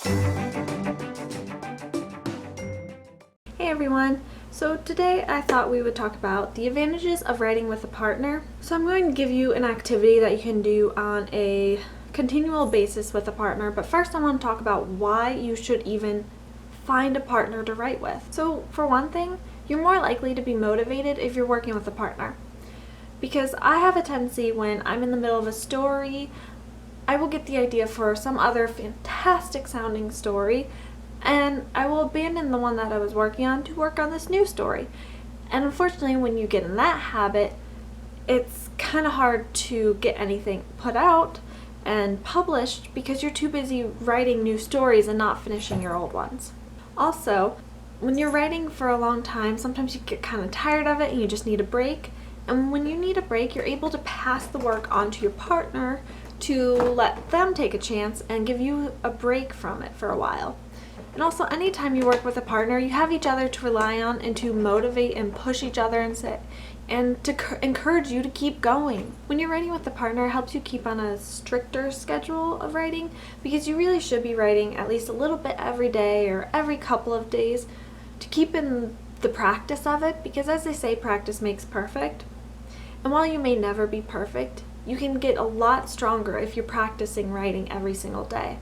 Hey everyone! So today I thought we would talk about the advantages of writing with a partner. So I'm going to give you an activity that you can do on a continual basis with a partner, but first I want to talk about why you should even find a partner to write with. So for one thing, you're more likely to be motivated if you're working with a partner. Because I have a tendency when I'm in the middle of a story, I will get the idea for some other fantastic sounding story, and I will abandon the one that I was working on to work on this new story. And unfortunately, when you get in that habit, it's kind of hard to get anything put out and published because you're too busy writing new stories and not finishing your old ones. Also, when you're writing for a long time, sometimes you get kind of tired of it and you just need a break. And when you need a break, you're able to pass the work on to your partner to let them take a chance and give you a break from it for a while. And also, anytime you work with a partner, you have each other to rely on and to motivate and push each other and to encourage you to keep going. When you're writing with a partner, it helps you keep on a stricter schedule of writing because you really should be writing at least a little bit every day or every couple of days to keep in the practice of it, because as they say, practice makes perfect. And while you may never be perfect, you can get a lot stronger if you're practicing writing every single day.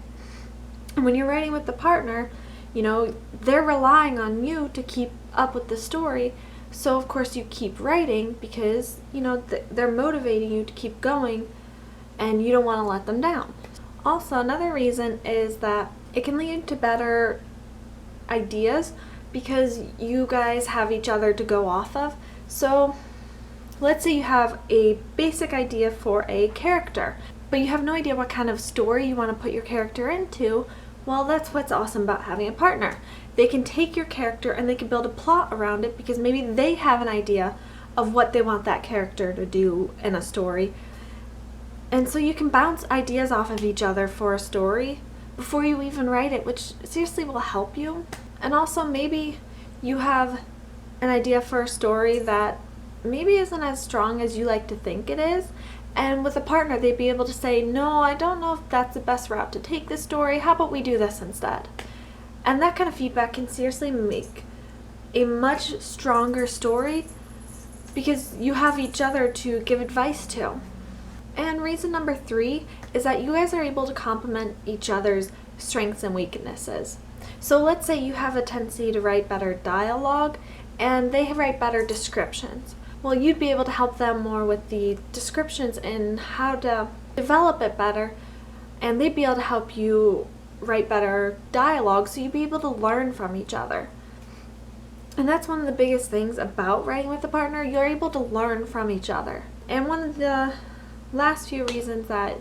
And when you're writing with the partner, they're relying on you to keep up with the story. So of course you keep writing because, they're motivating you to keep going and you don't want to let them down. Also, another reason is that it can lead to better ideas because you guys have each other to go off of. So let's say you have a basic idea for a character, but you have no idea what kind of story you want to put your character into. Well, that's what's awesome about having a partner. They can take your character and they can build a plot around it because maybe they have an idea of what they want that character to do in a story. And so you can bounce ideas off of each other for a story before you even write it, which seriously will help you. And also, maybe you have an idea for a story that maybe isn't as strong as you like to think it is. And with a partner, they'd be able to say, no, I don't know if that's the best route to take this story. How about we do this instead? And that kind of feedback can seriously make a much stronger story because you have each other to give advice to. And reason number 3 is that you guys are able to complement each other's strengths and weaknesses. So let's say you have a tendency to write better dialogue and they write better descriptions. Well, you'd be able to help them more with the descriptions and how to develop it better, and they'd be able to help you write better dialogue, so you'd be able to learn from each other. And that's one of the biggest things about writing with a partner. You're able to learn from each other. And one of the last few reasons that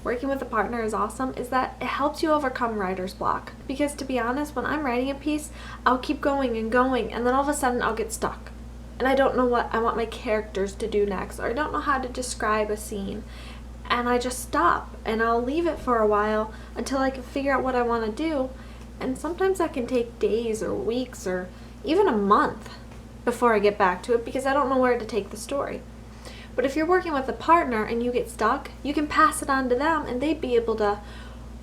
working with a partner is awesome is that it helps you overcome writer's block. Because to be honest, when I'm writing a piece, I'll keep going, and then all of a sudden I'll get stuck. And I don't know what I want my characters to do next, or I don't know how to describe a scene. And I just stop, and I'll leave it for a while until I can figure out what I want to do. And sometimes that can take days or weeks or even a month before I get back to it because I don't know where to take the story. But if you're working with a partner and you get stuck, you can pass it on to them and they'd be able to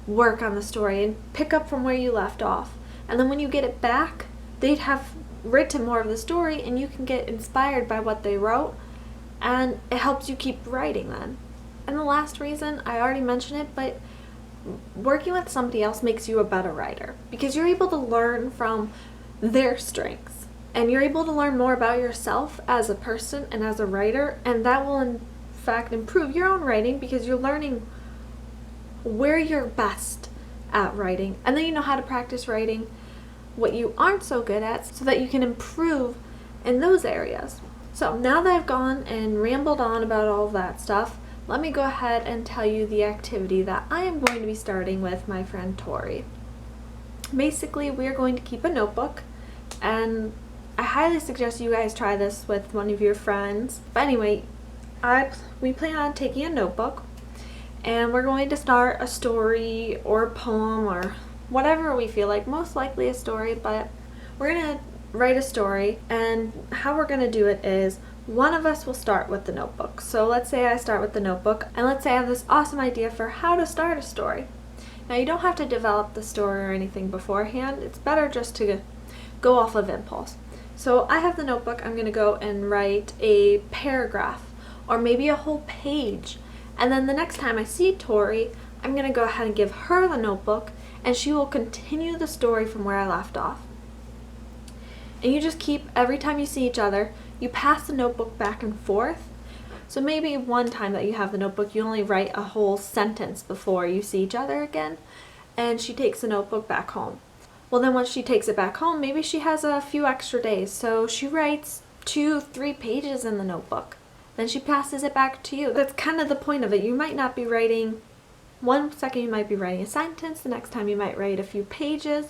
work on the story and pick up from where you left off. And then when you get it back, they'd have written more of the story and you can get inspired by what they wrote, and it helps you keep writing then. And the last reason, I already mentioned it, but working with somebody else makes you a better writer because you're able to learn from their strengths and you're able to learn more about yourself as a person and as a writer, and that will in fact improve your own writing because you're learning where you're best at writing, and then you know how to practice writing what you aren't so good at so that you can improve in those areas. So now that I've gone and rambled on about all of that stuff, let me go ahead and tell you the activity that I am going to be starting with my friend Tori. Basically, we're going to keep a notebook, and I highly suggest you guys try this with one of your friends. But anyway, we plan on taking a notebook, and we're going to start a story or a poem or whatever we feel like, most likely a story, but we're going to write a story, and how we're going to do it is one of us will start with the notebook. So let's say I start with the notebook, and let's say I have this awesome idea for how to start a story. Now you don't have to develop the story or anything beforehand. It's better just to go off of impulse. So I have the notebook. I'm going to go and write a paragraph or maybe a whole page. And then the next time I see Tori, I'm going to go ahead and give her the notebook and she will continue the story from where I left off. And you just keep, every time you see each other, you pass the notebook back and forth. So maybe one time that you have the notebook, you only write a whole sentence before you see each other again, and she takes the notebook back home. Well, then once she takes it back home, maybe she has a few extra days, so she writes 2-3 pages in the notebook. Then she passes it back to you. That's kind of the point of it. You might not be writing, one second you might be writing a sentence, the next time you might write a few pages.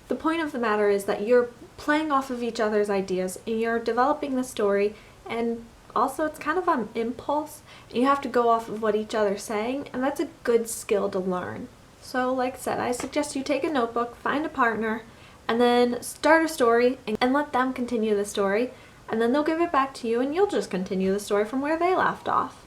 The point of the matter is that you're playing off of each other's ideas and you're developing the story, and also it's kind of on impulse. You have to go off of what each other's saying, and that's a good skill to learn. So like I said, I suggest you take a notebook, find a partner, and then start a story and let them continue the story, and then they'll give it back to you and you'll just continue the story from where they left off.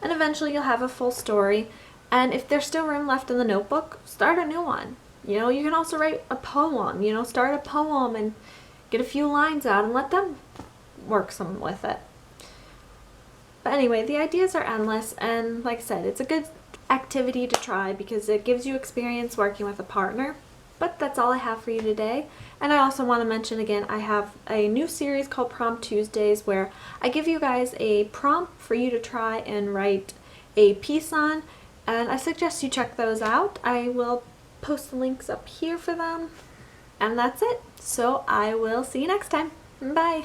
And eventually you'll have a full story, and if there's still room left in the notebook, start a new one. You know, you can also write a poem, start a poem and get a few lines out and let them work some with it. But anyway, the ideas are endless, and like I said, it's a good activity to try because it gives you experience working with a partner. But that's all I have for you today. And I also want to mention again, I have a new series called Prompt Tuesdays where I give you guys a prompt for you to try and write a piece on, and I suggest you check those out. I will post the links up here for them. And that's it. So I will see you next time. Bye.